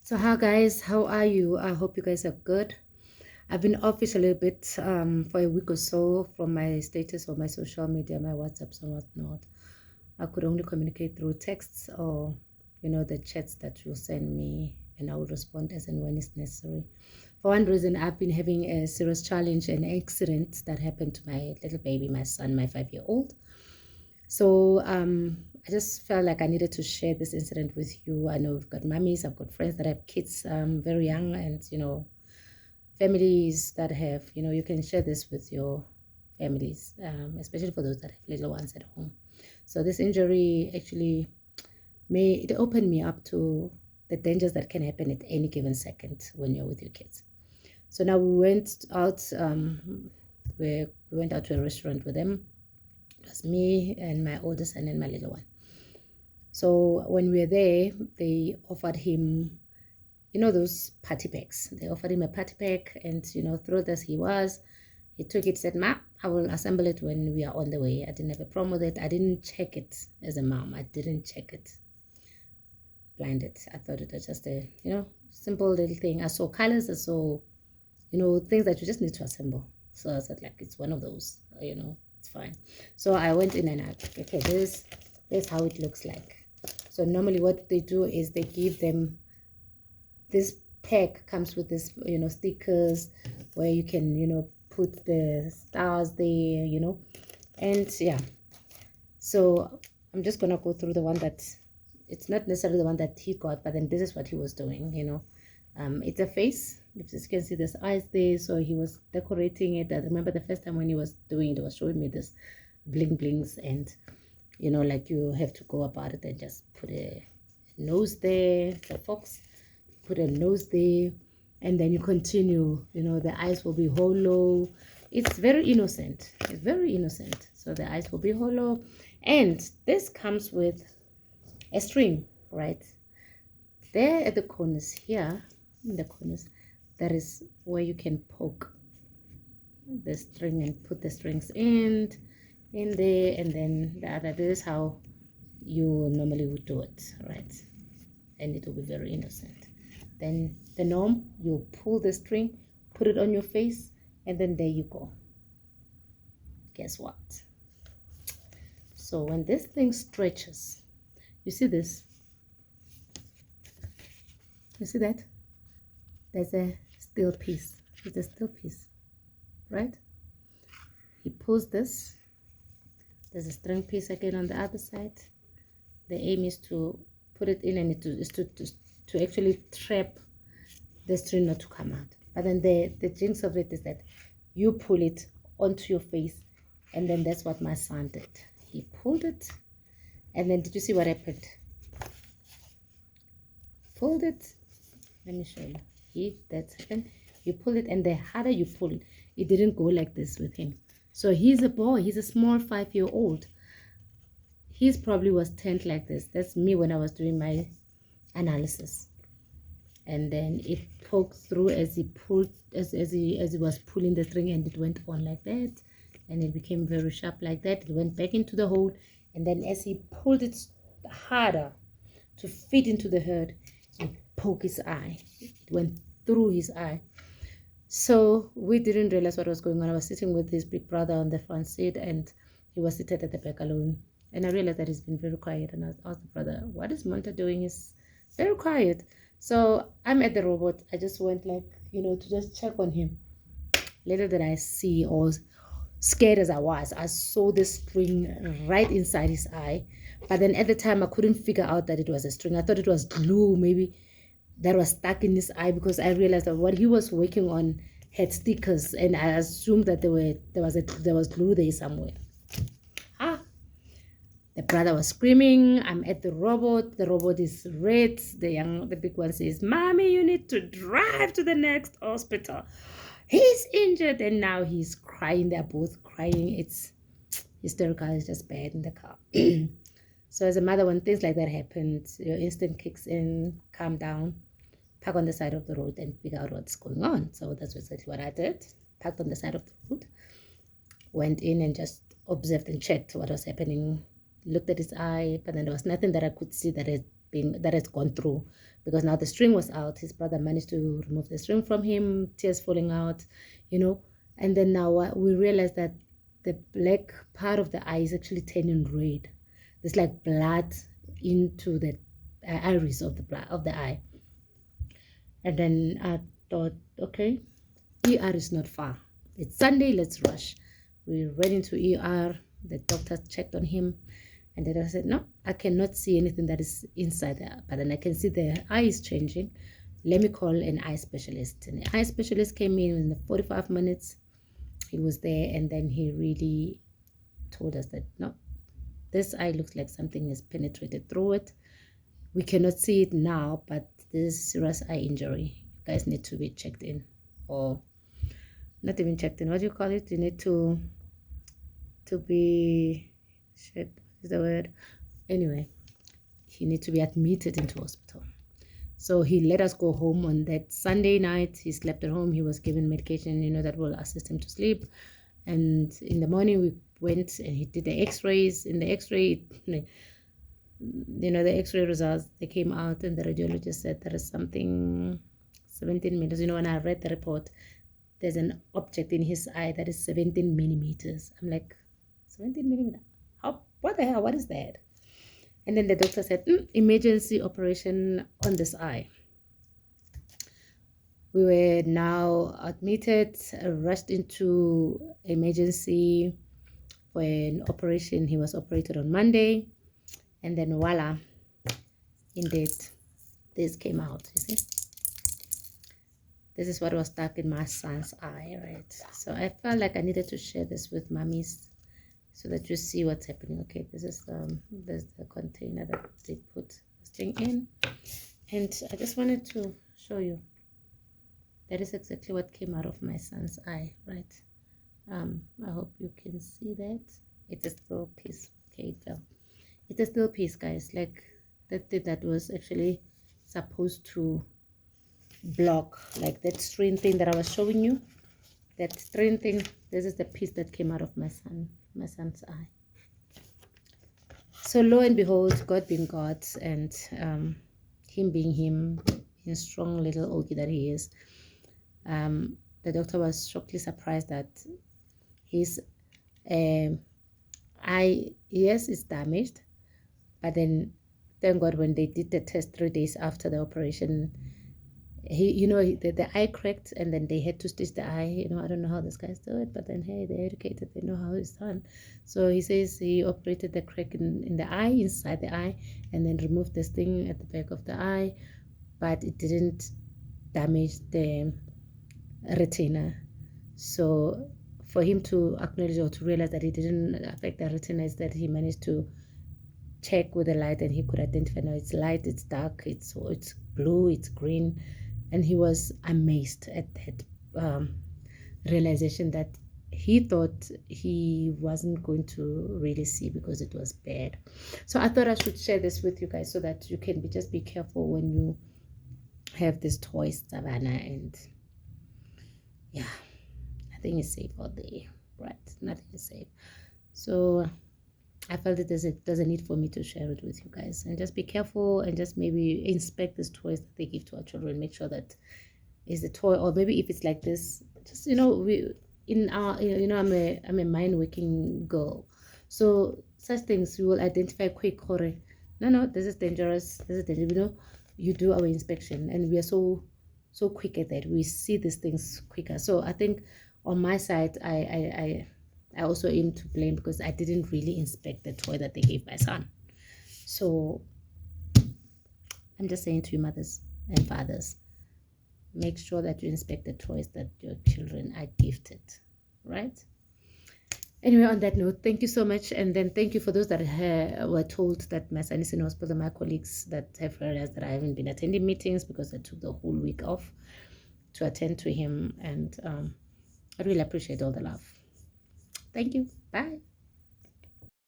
So hi guys, how are you? I hope you guys are good. I've been office a little bit for a week or so from my status on my social media, my WhatsApps and whatnot. I could only communicate through texts or the chats that you send me, and I will respond as and when it's necessary. For one reason, I've been having a serious challenge, an accident that happened to my little baby, my son, my 5-year-old. So I just felt like I needed to share this incident with you. I know we've got mummies, I've got friends that have kids very young, and families that have, you can share this with your families, especially for those that have little ones at home. So this injury actually it opened me up to the dangers that can happen at any given second when you're with your kids. So now we went out, we went out to a restaurant with them. It was me and my oldest son and my little one. So when we were there, they offered him, those party packs. They offered him a party pack, and thrilled as he was, he took it, said, "Ma, I will assemble it when we are on the way." I didn't have a problem with it. I didn't check it as a mom. I didn't check it. Blinded. I thought it was just a, simple little thing. I saw colors. I saw, things that you just need to assemble. So I said, like, it's one of those, it's fine. So I went in and I, okay, this is how it looks like. So normally what they do is they give them, this pack comes with this, stickers where you can, put the stars there, and yeah. So I'm just gonna go through the one that, it's not necessarily the one that he got, but then this is what he was doing, it's a face. If you can see, there's eyes there. So he was decorating it. I remember the first time when he was doing it, he was showing me this bling blings, and like you have to go about it and just put a nose there. It's a fox. Put a nose there, and then you continue. The eyes will be hollow. It's very innocent. It's very innocent. So the eyes will be hollow, and this comes with a string, right? There at the corners here, in the corners, that is where you can poke the string and put the strings in there, and then the other. This is how you normally would do it, right? And it will be very innocent. Then the norm, you pull the string, put it on your face, and then there you go. Guess what? So when this thing stretches, you see this? You see that? There's a steel piece. It's a steel piece, right? He pulls this. There's a string piece again on the other side. The aim is to put it in, and it is to actually trap the string not to come out. But then the jinx of it is that you pull it onto your face, and then that's what my son did. He pulled it, and then did you see what happened? Pulled it. Let me show you. That second, you pull it, and the harder you pull it, it didn't go like this with him. So he's a boy. He's a small 5-year-old. His probably was turned like this. That's me when I was doing my analysis. And then it poked through as he pulled, as he was pulling the string, and it went on like that, and it became very sharp like that. It went back into the hole, and then as he pulled it harder to fit into the herd, it poked his eye. It went through his eye. So we didn't realize what was going on. I was sitting with his big brother on the front seat, and he was seated at the back alone. And I realized that he's been very quiet. And I asked the brother, "What is Monta doing? He's very quiet." So I'm at the robot. I just went, like, to just check on him. Little did I see, or scared as I was, I saw the string right inside his eye. But then at the time, I couldn't figure out that it was a string. I thought it was glue, maybe, that was stuck in his eye, because I realized that what he was working on had stickers, and I assumed that there was glue there somewhere. The brother was screaming. I'm at the robot. The robot is red. The big one says, "Mommy, you need to drive to the next hospital. He's injured." And now he's crying. They're both crying. It's hysterical. It's just bad in the car. So as a mother, when things like that happen, your instinct kicks in, calm down, park on the side of the road and figure out what's going on. So that's exactly what I did. Parked on the side of the road, went in and just observed and checked what was happening. Looked at his eye, but then there was nothing that I could see that had had gone through, because now the string was out. His brother managed to remove the string from him, tears falling out, and then now we realized that the black part of the eye is actually turning red. There's like blood into the iris of the eye. And then I thought, okay, ER is not far. It's Sunday, let's rush. We ran into ER. The doctor checked on him, and then I said, no, I cannot see anything that is inside there, but then I can see the eye is changing. Let me call an eye specialist. And the eye specialist came in the 45 minutes. He was there, and then he really told us that, no, this eye looks like something has penetrated through it. We cannot see it now, but this is serious eye injury. You guys need to be checked in, or not even checked in. What do you call it? You need to be, shit, what is the word? Anyway, he need to be admitted into hospital. So he let us go home on that Sunday night. He slept at home. He was given medication, that will assist him to sleep. And in the morning we went and he did the x-rays. In the x-ray, the x-ray results, they came out, and the radiologist said there is something 17 meters. When I read the report, there's an object in his eye that is 17 millimeters. I'm like, 17 millimeters? What the hell? What is that? And then the doctor said, emergency operation on this eye. We were now admitted, rushed into emergency for an operation. He was operated on Monday. And then voila, indeed, this came out, you see. This is what was stuck in my son's eye, right? So I felt like I needed to share this with mummies so that you see what's happening. Okay, this is the container that they put this thing in. And I just wanted to show you. That is exactly what came out of my son's eye, right? I hope you can see that. It's a still piece. Okay, it fell. It's a still piece, guys. Like that thing that was actually supposed to block, like that string thing that I was showing you. That string thing, this is the piece that came out of my son's eye. So lo and behold, God being God, and him being him, being strong little Ogie that he is, the doctor was shockingly surprised that his eye, yes, is damaged, but then thank God when they did the test 3 days after the operation, the eye cracked, and then they had to stitch the eye. I don't know how these guys do it, but then hey, they're educated, they know how it's done. So he says he operated the crack in the eye, inside the eye, and then removed this thing at the back of the eye, but it didn't damage the retina. So for him to acknowledge or to realize that it didn't affect the retina is that he managed to check with the light, and he could identify, now it's light, it's dark, it's blue, it's green. And he was amazed at that realization that he thought he wasn't going to really see because it was bad. So I thought I should share this with you guys so that you can just be careful when you have these toys, Savannah. And yeah, nothing is safe out there, right? Nothing is safe. So I felt that there's a need for me to share it with you guys, and just be careful, and just maybe inspect these toys that they give to our children. Make sure that is the toy, or maybe if it's like this, just I'm a mind working girl, so such things we will identify quick. No, this is dangerous. This is dangerous. You do our inspection, and we are so quick at that. We see these things quicker. So I think on my side, I also aim to blame because I didn't really inspect the toy that they gave my son. So I'm just saying to you, mothers and fathers, make sure that you inspect the toys that your children are gifted, right? Anyway, on that note, thank you so much. And then thank you for those that were told that my son is in hospital, my colleagues that have realized that I haven't been attending meetings because I took the whole week off to attend to him. And I really appreciate all the love. Thank you. Bye.